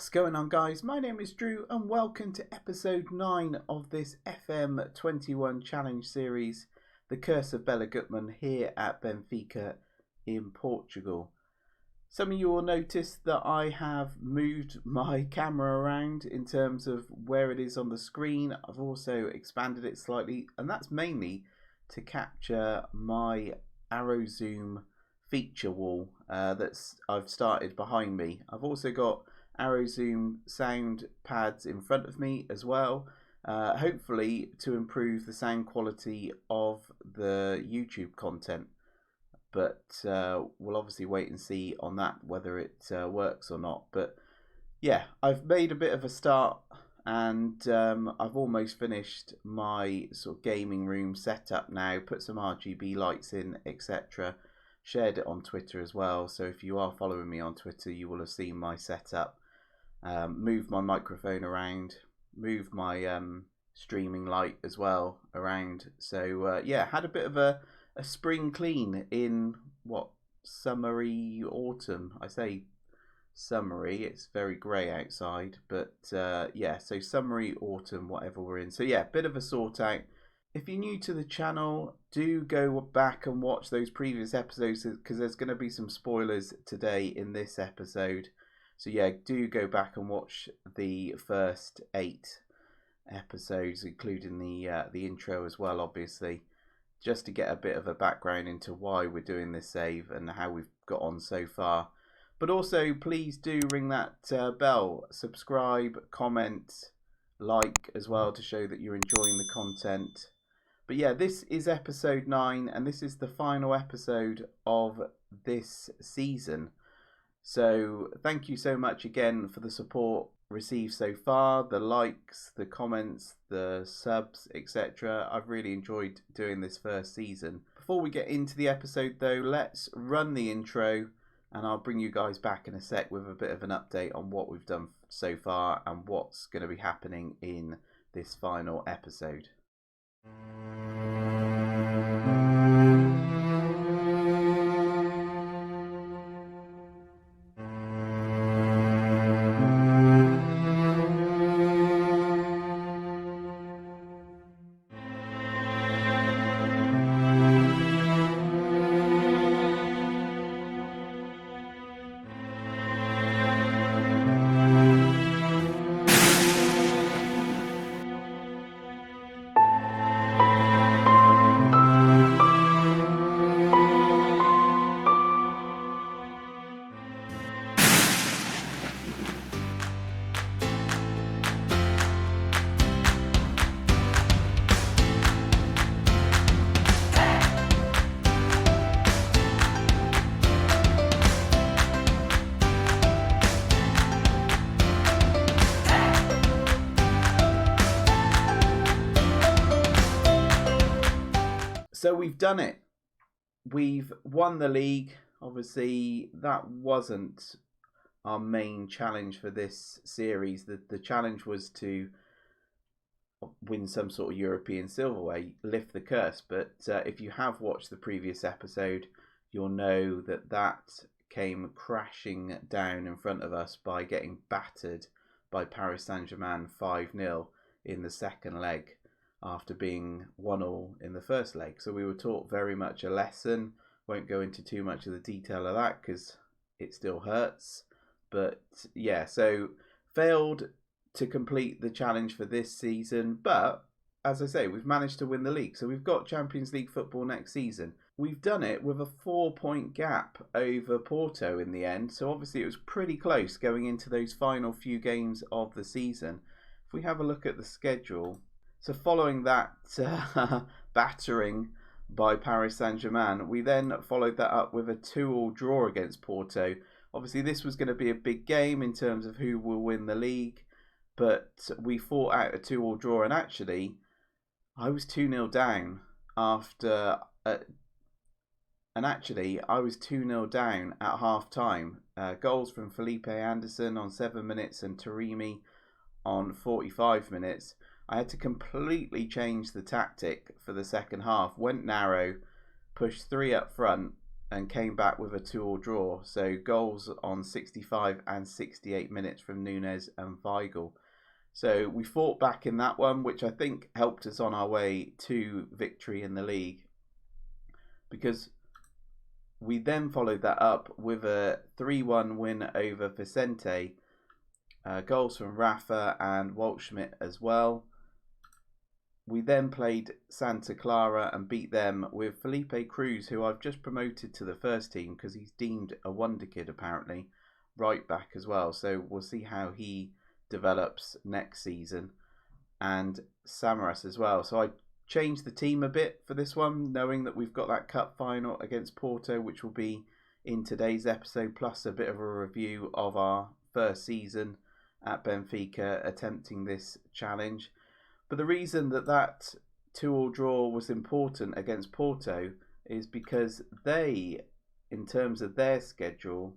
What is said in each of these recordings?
What's going on, guys? My name is Drew and welcome to episode 9 of this FM21 challenge series, The Curse of Bela Guttman, here at Benfica in Portugal. Some of you will notice that I have moved my camera around in terms of where it is on the screen. I've also expanded it slightly, and that's mainly to capture my arrow zoom feature wall I've started behind me. I've also got arrow zoom sound pads in front of me as well, hopefully to improve the sound quality of the YouTube content, but we'll obviously wait and see on that whether it works or not. But yeah, I've made a bit of a start, and I've almost finished my sort of gaming room setup now, put some RGB lights in, etc. Shared it on Twitter as well, so if you are following me on Twitter you will have seen my setup. Moved my microphone around, moved my streaming light as well around. So yeah, had a bit of a spring clean in summery autumn. I say summery, it's very grey outside, but yeah, so summery autumn, whatever we're in. So yeah, bit of a sort out. If you're new to the channel, do go back and watch those previous episodes, because there's going to be some spoilers today in this episode. So yeah, do go back and watch the first 8 episodes, including the intro as well, obviously, just to get a bit of a background into why we're doing this save and how we've got on so far. But also, please do ring that bell, subscribe, comment, like as well, to show that you're enjoying the content. But yeah, this is episode 9, and this is the final episode of this season. So thank you so much again for the support received so far, the likes, the comments, the subs, etc. I've really enjoyed doing this first season. Before we get into the episode though, let's run the intro, and I'll bring you guys back in a sec with a bit of an update on what we've done so far and what's going to be happening in this final episode. So we've done it. We've won the league. Obviously, that wasn't our main challenge for this series. The challenge was to win some sort of European silverware, lift the curse. But if you have watched the previous episode, you'll know that that came crashing down in front of us by getting battered by Paris Saint-Germain 5-0 in the second leg, after being 1-1 in the first leg. So we were taught very much a lesson. Won't go into too much of the detail of that because it still hurts. But yeah, so failed to complete the challenge for this season. But as I say, we've managed to win the league. So we've got Champions League football next season. We've done it with a 4-point gap over Porto in the end. So obviously it was pretty close going into those final few games of the season. If we have a look at the schedule, so following that battering by Paris Saint-Germain, we then followed that up with a 2-2 draw against Porto. Obviously this was going to be a big game in terms of who will win the league, but we fought out a 2-2 draw, and actually I was 2-0 down after... I was 2-0 down at half-time. Goals from Felipe Anderson on 7 minutes and Taremi on 45 minutes. I had to completely change the tactic for the second half. Went narrow, pushed 3 up front, and came back with a 2-2 draw. So goals on 65 and 68 minutes from Nunez and Weigl. So we fought back in that one, which I think helped us on our way to victory in the league, because we then followed that up with a 3-1 win over Vicente. Goals from Rafa and Waldschmidt as well. We then played Santa Clara and beat them with Felipe Cruz, who I've just promoted to the first team because he's deemed a wonder kid apparently, right back as well. So we'll see how he develops next season. And Samaras as well. So I changed the team a bit for this one, knowing that we've got that cup final against Porto, which will be in today's episode, plus a bit of a review of our first season at Benfica attempting this challenge. But the reason that 2-2 draw was important against Porto is because they, in terms of their schedule,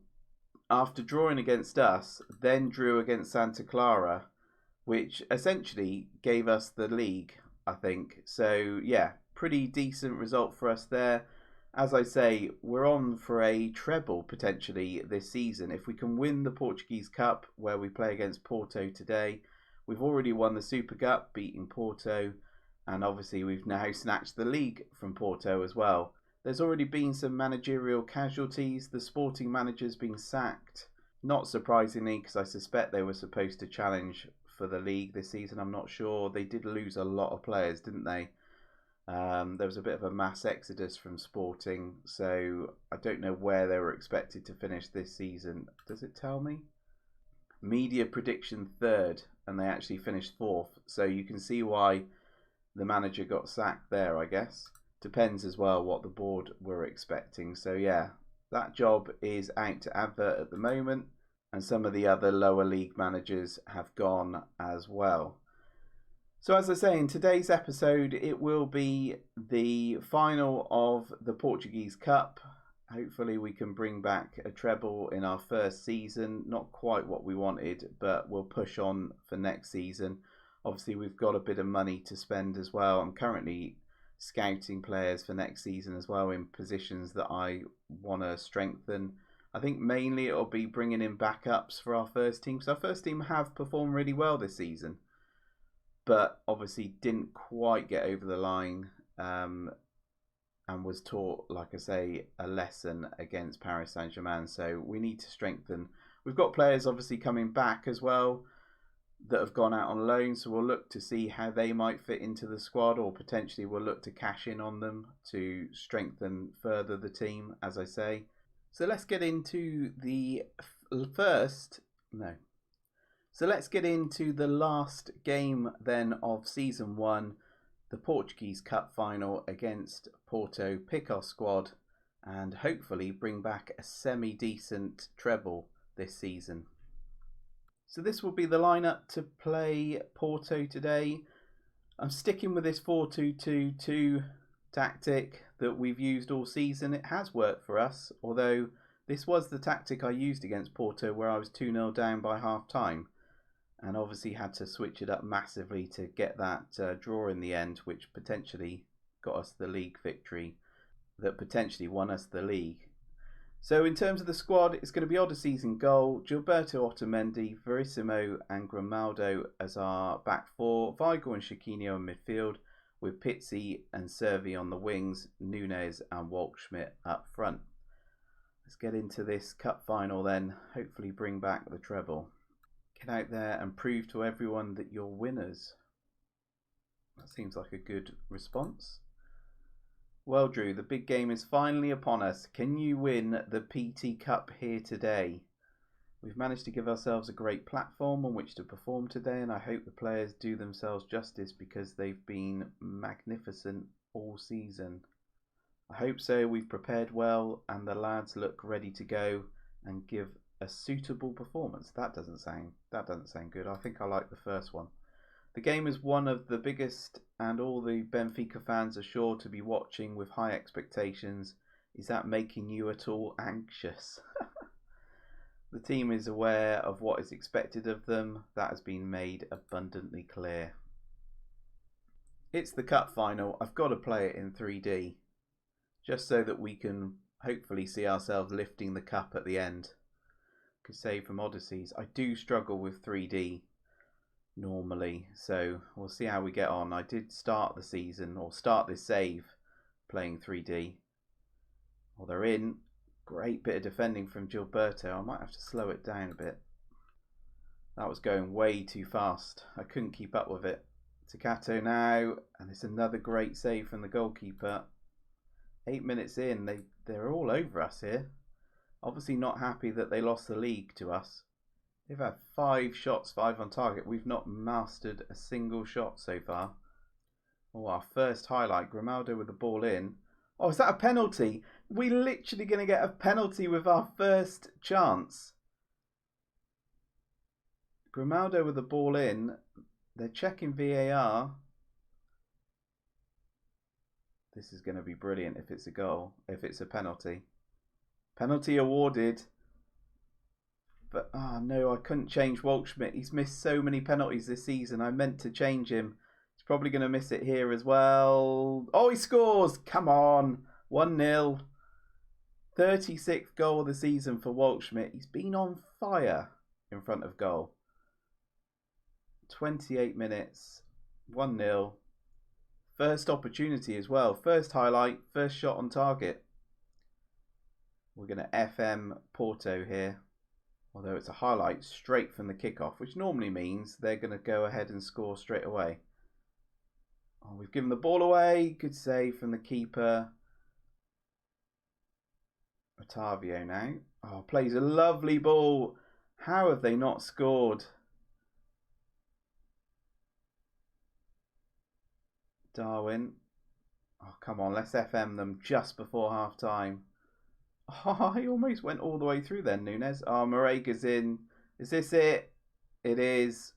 after drawing against us, then drew against Santa Clara, which essentially gave us the league, I think. So yeah, pretty decent result for us there. As I say, we're on for a treble potentially this season. If we can win the Portuguese Cup, where we play against Porto today, we've already won the Super Cup, beating Porto, and obviously we've now snatched the league from Porto as well. There's already been some managerial casualties. The sporting manager's been sacked, not surprisingly, because I suspect they were supposed to challenge for the league this season. I'm not sure. They did lose a lot of players, didn't they? There was a bit of a mass exodus from Sporting, so I don't know where they were expected to finish this season. Does it tell me? Media prediction 3rd, and they actually finished 4th. So you can see why the manager got sacked there, I guess. Depends as well what the board were expecting. So yeah, that job is out to advert at the moment, and some of the other lower league managers have gone as well. So as I say, in today's episode, it will be the final of the Portuguese Cup. Hopefully we can bring back a treble in our first season. Not quite what we wanted, but we'll push on for next season. Obviously, we've got a bit of money to spend as well. I'm currently scouting players for next season as well in positions that I want to strengthen. I think mainly it'll be bringing in backups for our first team, because our first team have performed really well this season, but obviously didn't quite get over the line, and was taught, like I say, a lesson against Paris Saint-Germain. So we need to strengthen. We've got players obviously coming back as well that have gone out on loan, so we'll look to see how they might fit into the squad, or potentially we'll look to cash in on them to strengthen further the team, as I say. So let's get into the let's get into the last game then of season 1, the Portuguese Cup final against Porto. Pick our squad and hopefully bring back a semi-decent treble this season. So this will be the lineup to play Porto today. I'm sticking with this 4-2-2-2 tactic that we've used all season. It has worked for us, although this was the tactic I used against Porto, where I was 2-0 down by half time, and obviously had to switch it up massively to get that draw in the end, which potentially got us the league victory, that potentially won us the league. So in terms of the squad, it's going to be Odyssey's in goal, Gilberto Otamendi, Verissimo and Grimaldo as our back four, Weigl and Chiquinho in midfield, with Pizzi and Servi on the wings, Nunez and Waldschmidt up front. Let's get into this cup final then, hopefully bring back the treble. Get out there and prove to everyone that you're winners. That seems like a good response. Well, Drew, the big game is finally upon us. Can you win the PT Cup here today? We've managed to give ourselves a great platform on which to perform today, and I hope the players do themselves justice because they've been magnificent all season. I hope so. We've prepared well and the lads look ready to go and give a suitable performance. That doesn't sound good. I think I like the first one. The game is one of the biggest, and all the Benfica fans are sure to be watching with high expectations. Is that making you at all anxious? The team is aware of what is expected of them. That has been made abundantly clear. It's the cup final. I've got to play it in 3D, just so that we can hopefully see ourselves lifting the cup at the end. Good save from Odysseys. I do struggle with 3D normally, so we'll see how we get on. I did start the season, or start this save, playing 3D. Well, they're in. Great bit of defending from Gilberto. I might have to slow it down a bit. That was going way too fast. I couldn't keep up with it. Takato now, and it's another great save from the goalkeeper. 8 minutes in, they're all over us here. Obviously not happy that they lost the league to us. They've had 5 shots, 5 on target. We've not mastered a single shot so far. Oh, our first highlight, Grimaldo with the ball in. Oh, is that a penalty? We're literally going to get a penalty with our first chance. Grimaldo with the ball in. They're checking VAR. This is going to be brilliant if it's a goal, if it's a penalty. Penalty awarded. But, oh no, I couldn't change Waldschmidt. He's missed so many penalties this season. I meant to change him. He's probably going to miss it here as well. Oh, he scores! Come on. 1-0. 36th goal of the season for Waldschmidt. He's been on fire in front of goal. 28 minutes. 1-0. First opportunity as well. First highlight. First shot on target. We're going to FM Porto here. Although it's a highlight straight from the kickoff, which normally means they're going to go ahead and score straight away. Oh, we've given the ball away. Good save from the keeper. Ottavio now. Oh, plays a lovely ball. How have they not scored? Darwin. Oh, come on. Let's FM them just before half time. Oh, he almost went all the way through then, Nunez. Oh, Morega's in. Is this it? It is.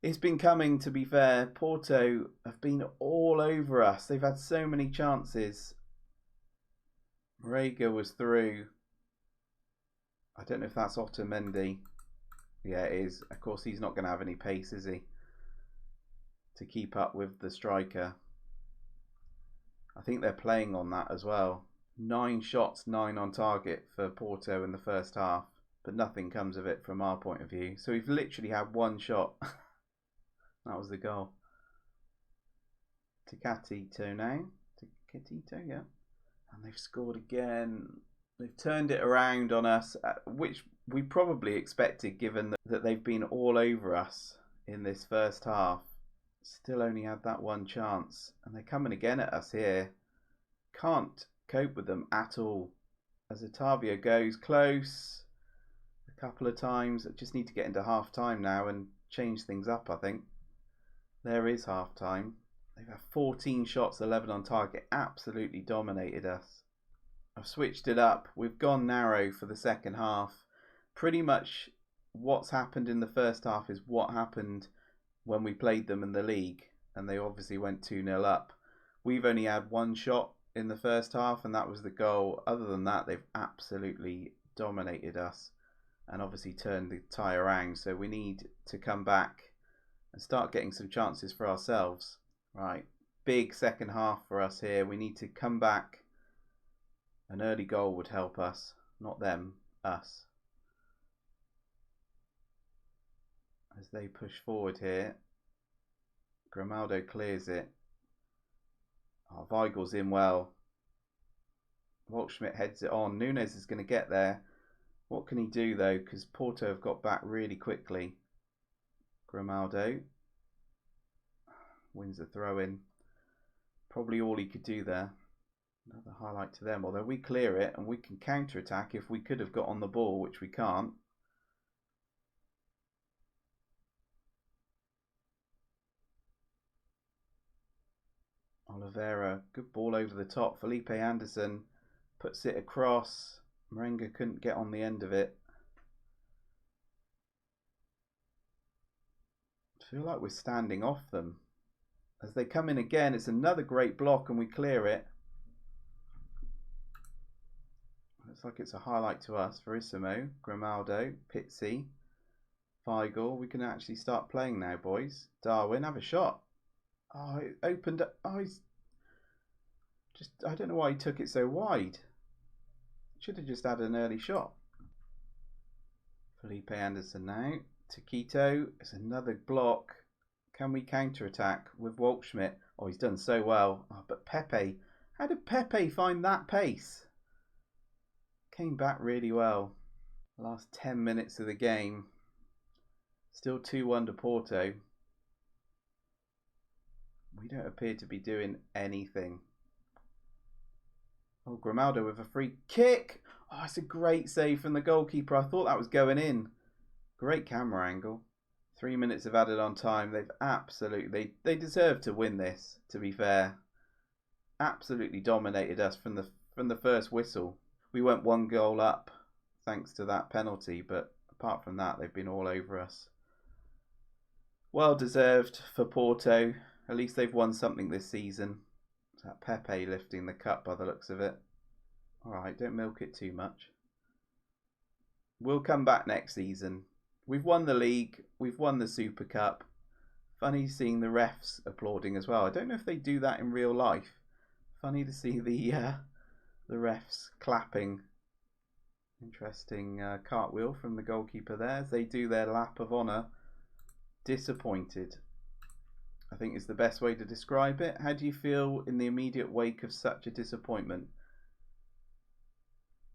It's been coming, to be fair. Porto have been all over us. They've had so many chances. Morega was through. I don't know if that's Otamendi. Yeah, it is. Of course, he's not going to have any pace, is he? To keep up with the striker. I think they're playing on that as well. 9 shots, 9 on target for Porto in the first half, but nothing comes of it from our point of view. So we've literally had 1 shot. That was the goal. Tecatito now. Tecatito, yeah. And they've scored again. They've turned it around on us, which we probably expected given that they've been all over us in this first half. Still only had that 1 chance. And they're coming again at us here. Can't cope with them at all. As Ottavio goes close a couple of times. I just need to get into half time now and change things up, I think. There is half time. They've had 14 shots, 11 on target. Absolutely dominated us. I've switched it up. We've gone narrow for the second half. Pretty much what's happened in the first half is what happened when we played them in the league, and they obviously went 2-0 up. We've only had 1 shot in the first half, and that was the goal. Other than that, they've absolutely dominated us and obviously turned the tie around. So we need to come back and start getting some chances for ourselves. Right, big second half for us here. We need to come back. An early goal would help us, not them, us. As they push forward here, Grimaldo clears it. Oh, Weigel's in well. Waldschmidt heads it on. Nunez is going to get there. What can he do though? Because Porto have got back really quickly. Grimaldo wins the throw in. Probably all he could do there. Another highlight to them. Although we clear it and we can counter attack if we could have got on the ball, which we can't. Oliveira, good ball over the top. Felipe Anderson puts it across. Morenga couldn't get on the end of it. I feel like we're standing off them. As they come in again, it's another great block and we clear it. Looks like it's a highlight to us. Verissimo, Grimaldo, Pizzi, Weigel. We can actually start playing now, boys. Darwin, have a shot. Oh, it opened up. Oh, he's just... I don't know why he took it so wide. Should have just had an early shot. Felipe Anderson now. Taquito. It's another block. Can we counter-attack with Waldschmidt? Oh, he's done so well. Oh, but Pepe. How did Pepe find that pace? Came back really well. Last 10 minutes of the game. Still 2-1 to Porto. We don't appear to be doing anything. Oh, Grimaldo with a free kick. Oh, it's a great save from the goalkeeper. I thought that was going in. Great camera angle. 3 minutes of added on time. They've absolutely... They deserve to win this, to be fair. Absolutely dominated us from the first whistle. We went 1 goal up thanks to that penalty, but apart from that, they've been all over us. Well deserved for Porto. At least they've won something this season. It's that Pepe lifting the cup by the looks of it. Alright, don't milk it too much. We'll come back next season. We've won the league. We've won the Super Cup. Funny seeing the refs applauding as well. I don't know if they do that in real life. Funny to see the refs clapping. Interesting cartwheel from the goalkeeper there as they do their lap of honour. Disappointed, I think, is the best way to describe it. How do you feel in the immediate wake of such a disappointment?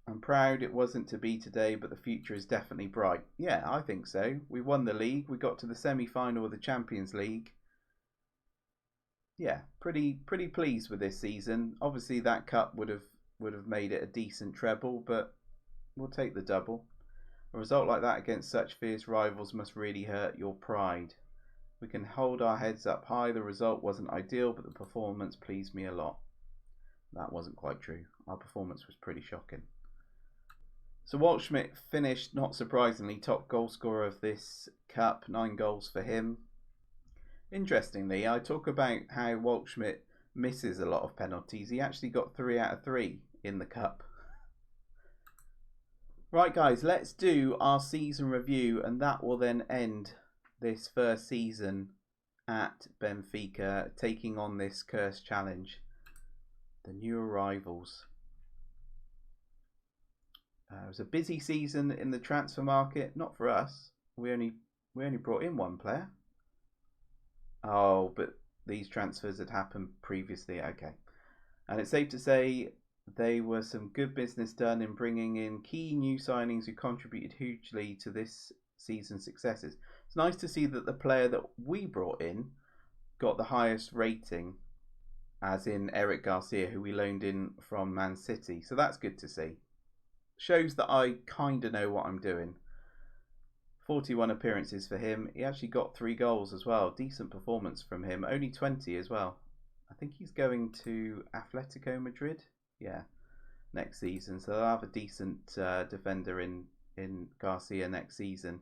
I'm proud it wasn't to be today, but the future is definitely bright. Yeah, I think so. We won the league. We got to the semi-final of the Champions League. Yeah, pretty pleased with this season. Obviously, that cup would have made it a decent treble, but we'll take the double. A result like that against such fierce rivals must really hurt your pride. We can hold our heads up high. The result wasn't ideal, but the performance pleased me a lot. That wasn't quite true. Our performance was pretty shocking. So Waldschmidt finished, not surprisingly, top goal scorer of this cup. 9 goals for him. Interestingly, I talk about how Waldschmidt misses a lot of penalties. He actually got 3 out of 3 in the cup. Right guys, let's do our season review, and that will then end this first season at Benfica, taking on this cursed challenge. The new arrivals. It was a busy season in the transfer market. Not for us. We only brought in 1 player. Oh, but these transfers had happened previously. Okay. And it's safe to say they were some good business done in bringing in key new signings who contributed hugely to this season's successes. It's nice to see that the player that we brought in got the highest rating, as in Eric Garcia, who we loaned in from Man City. So that's good to see. Shows that I kind of know what I'm doing. 41 appearances for him. He actually got 3 goals as well. Decent performance from him. Only 20 as well. I think he's going to Atletico Madrid. Yeah, next season. So they'll have a decent defender in Garcia next season.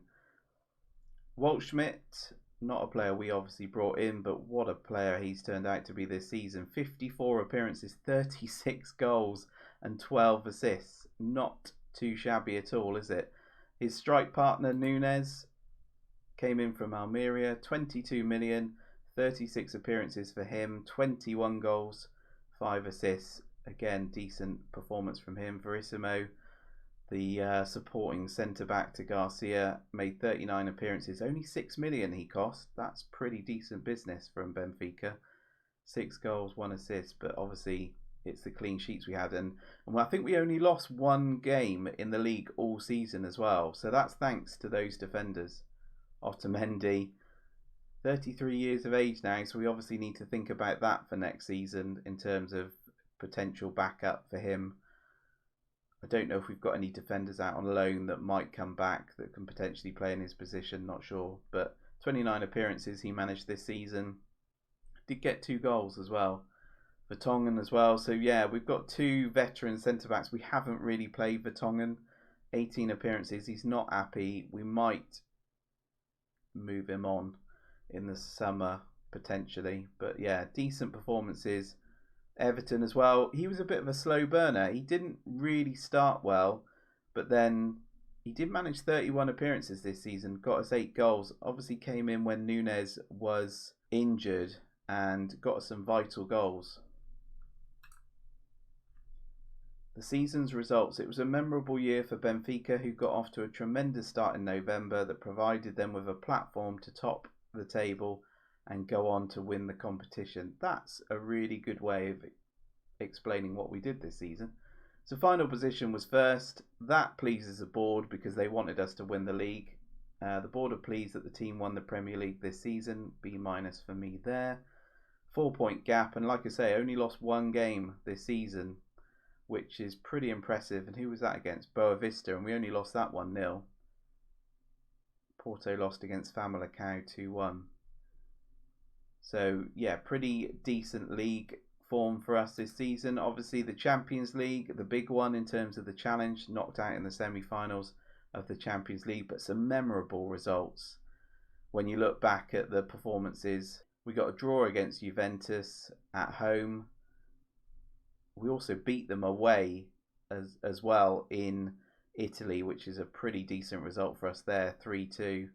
Waldschmidt, not a player we obviously brought in, but what a player he's turned out to be this season. 54 appearances, 36 goals and 12 assists. Not too shabby at all, is it? His strike partner Nunez came in from Almeria. 22 million, 36 appearances for him, 21 goals, 5 assists. Again, decent performance from him. Verissimo, the supporting centre-back to Garcia, made 39 appearances. Only 6 million he cost. That's pretty decent business from Benfica. 6 goals, 1 assist, but obviously it's the clean sheets we had. And I think we only lost 1 game in the league all season as well. So that's thanks to those defenders. Otamendi, 33 years of age now, so we obviously need to think about that for next season in terms of potential backup for him. I don't know if we've got any defenders out on loan that might come back that can potentially play in his position, not sure. But 29 appearances he managed this season. Did get 2 goals as well. Vertonghen as well. So yeah, we've got 2 veteran centre-backs. We haven't really played Vertonghen. 18 appearances. He's not happy. We might move him on in the summer potentially. But yeah, decent performances. Everton as well. He was a bit of a slow burner. He didn't really start well, but then he did manage 31 appearances this season, got us 8 goals. Obviously came in when Nunez was injured and got us some vital goals. The season's results. It was a memorable year for Benfica, who got off to a tremendous start in November that provided them with a platform to top the table and go on to win the competition. That's a really good way of explaining what we did this season. So final position was first. That pleases the board because they wanted us to win the league. The board are pleased that the team won the Premier League this season. B- for me there. 4-point gap, and like I say, only lost one game this season, which is pretty impressive. And who was that against? Boavista, and we only lost that 1-0. Porto lost against Famalicão 2-1. So yeah, pretty decent league form for us this season. Obviously the Champions League, the big one in terms of the challenge, knocked out in the semi-finals of the Champions League, but some memorable results. When you look back at the performances, we got a draw against Juventus at home. We also beat them away as well in Italy, which is a pretty decent result for us there, 3-2.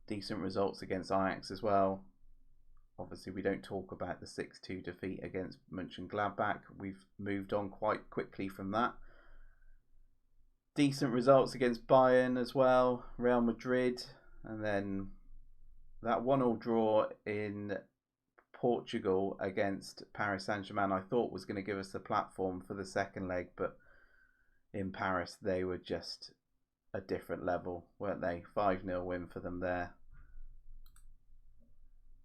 Decent results against Ajax as well. Obviously, we don't talk about the 6-2 defeat against Mönchengladbach. We've moved on quite quickly from that. Decent results against Bayern as well, Real Madrid, and then that 1-1 draw in Portugal against Paris Saint-Germain I thought was going to give us the platform for the second leg, but in Paris they were just a different level, weren't they? 5-0 win for them there.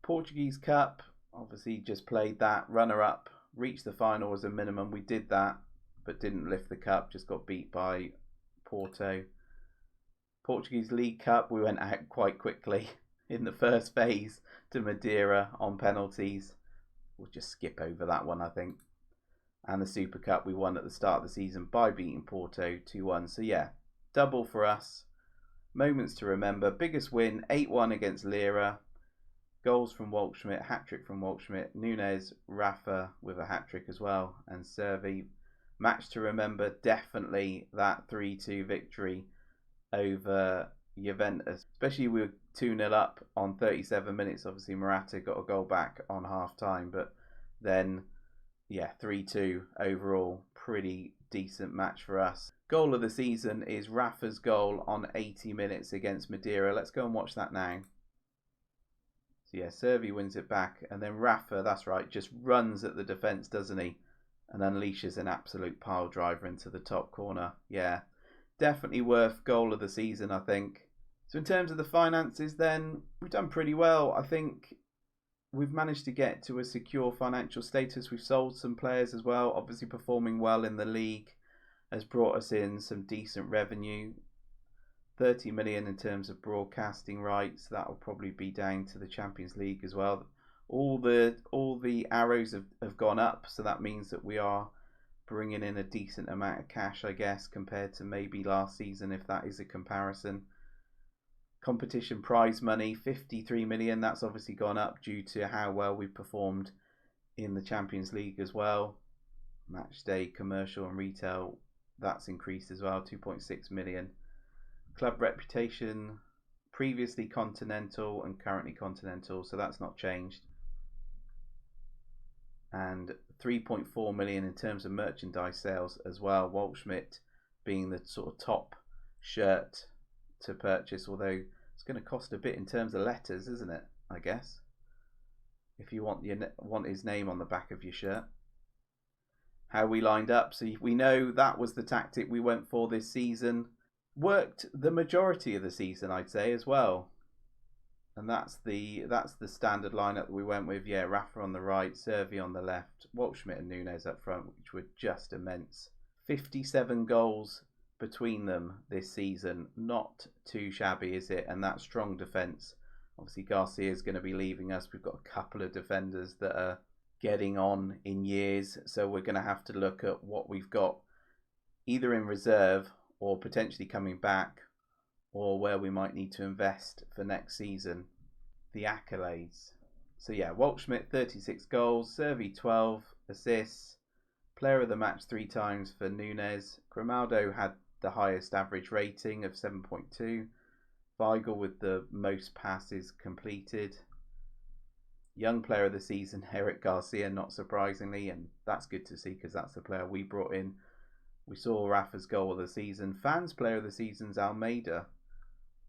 Portuguese Cup, obviously just played that, runner-up, reached the final as a minimum. We did that, but didn't lift the cup, just got beat by Porto. Portuguese League Cup, we went out quite quickly in the first phase to Madeira on penalties. We'll just skip over that one, I think. And the Super Cup we won at the start of the season by beating Porto 2-1. So yeah, double for us. Moments to remember. Biggest win, 8-1 against Lira. Goals from Waldschmidt, hat-trick from Waldschmidt. Nunez, Rafa with a hat-trick as well. And Servi. Match to remember, definitely that 3-2 victory over Juventus. Especially we were 2-0 up on 37 minutes. Obviously Morata got a goal back on half-time. But then, yeah, 3-2 overall. Pretty decent match for us. Goal of the season is Rafa's goal on 80 minutes against Madeira. Let's go and watch that now. So yeah, Servi wins it back. And then Rafa, that's right, just runs at the defence, doesn't he? And unleashes an absolute pile driver into the top corner. Yeah, definitely worth goal of the season, I think. So in terms of the finances then, we've done pretty well. I think we've managed to get to a secure financial status. We've sold some players as well. Obviously performing well in the league has brought us in some decent revenue. 30 million in terms of broadcasting rights. That will probably be down to the Champions League as well. All the arrows have gone up, so that means that we are bringing in a decent amount of cash, I guess, compared to maybe last season, if that is a comparison. Competition prize money, 53 million. That's obviously gone up due to how well we performed in the Champions League as well. Match day, commercial and retail, that's increased as well, 2.6 million. Club reputation, previously continental and currently continental, so that's not changed. And 3.4 million in terms of merchandise sales as well. Waldschmidt being the sort of top shirt to purchase, although it's going to cost a bit in terms of letters, isn't it? I guess if you want his name on the back of your shirt. How we lined up, so we know that was the tactic we went for this season. Worked the majority of the season, I'd say, as well. And that's the standard lineup that we went with. Yeah, Rafa on the right, Servi on the left, Waldschmidt and Nunez up front, which were just immense. 57 goals between them this season. Not too shabby, is it? And that strong defence. Obviously, Garcia is going to be leaving us. We've got a couple of defenders that are getting on in years. So we're going to have to look at what we've got either in reserve or potentially coming back, or where we might need to invest for next season. The accolades. So yeah, Waldschmidt 36 goals, Servi 12 assists, player of the match 3 times for Nunez. Grimaldo had the highest average rating of 7.2. Weigl with the most passes completed. Young player of the season, Eric Garcia, not surprisingly, and that's good to see because that's the player we brought in We saw Rafa's goal of the season. Fans player of the season's Almeida,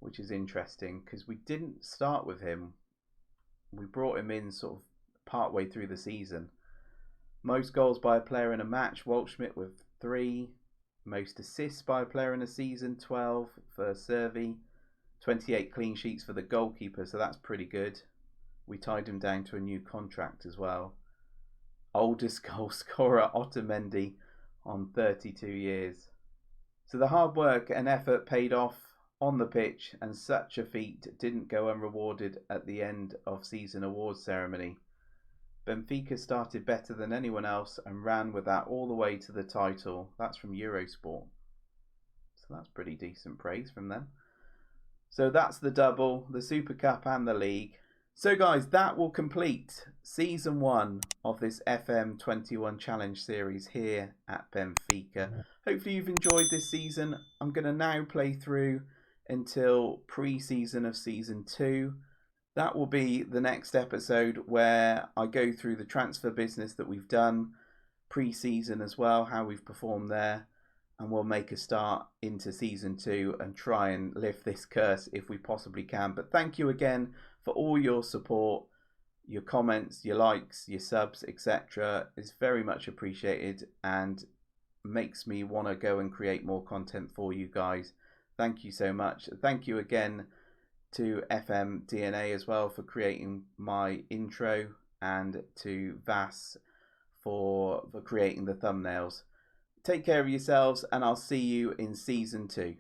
which is interesting because we didn't start with him. We brought him in sort of part way through the season. Most goals by a player in a match, Waldschmidt with 3. Most assists by a player in a season, 12 for Servi. 28 clean sheets for the goalkeeper, so that's pretty good. We tied him down to a new contract as well. Oldest goal scorer, Otamendi, on 32 years. So the hard work and effort paid off on the pitch, and such a feat didn't go unrewarded at the end of season awards ceremony. Benfica started better than anyone else and ran with that all the way to the title. That's from Eurosport. So that's pretty decent praise from them. So that's the double, the Super Cup and the league. So guys, that will complete season 1 of this FM21 challenge series here at Benfica. Hopefully you've enjoyed this season. I'm going to now play through until pre-season of season 2. That will be the next episode where I go through the transfer business that we've done pre-season as well, how we've performed there. And we'll make a start into season 2 and try and lift this curse if we possibly can. But thank you again for all your support, your comments, your likes, your subs, etc. It's very much appreciated and makes me want to go and create more content for you guys. Thank you so much. Thank you again to FM DNA as well for creating my intro, and to Vas for creating the thumbnails. Take care of yourselves, and I'll see you in season 2.